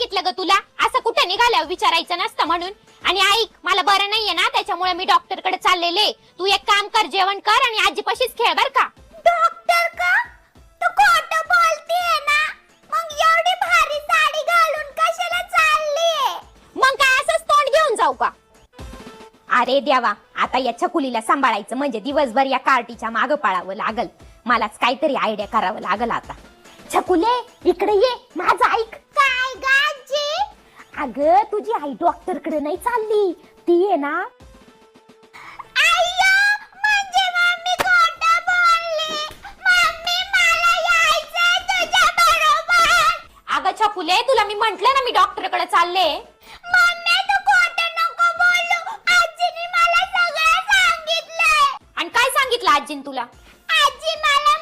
सांगितलं ग तुला? असं कुठे निघाल्यावर विचारायचं नसतं म्हणून. आणि ऐक, मला बरं नाहीये ना, त्याच्यामुळे मी डॉक्टरकडे चाललेले. तू एक काम कर, जेवण कर आणि आजीपाशीच खेळ बर का. डॉक्टर का? तू खोटं बोलतेय ना? मग एवढी भारी साडी घालून कशाला चाललीये? मग काय असंच तोंड घेऊन जाऊ का? अरे देवा, आता या छकुलीला सांभाळायचं म्हणजे दिवसभर या कार्टीच्या मागं पळावं लागल. मलाच काहीतरी आयडिया करावं लागल आता. छकुले, इकडे ये, माझं ऐक. काय गाजी? अगं, तुझी आई डॉक्टरकडे नाही चालली, ती आहे ना. अय्यो, म्हणजे मम्मी खोटं बोलली. मम्मी, मला यायचंय तुझ्या बरोबर. अगं छकुले, तुला मी म्हंटल ना मी डॉक्टरकडे चालले. मम्मी, तू खोटं नको बोलू. आजीने मला सगळं सांगितलंय. आणि काय सांगितलं आजीन तुला? आजी मला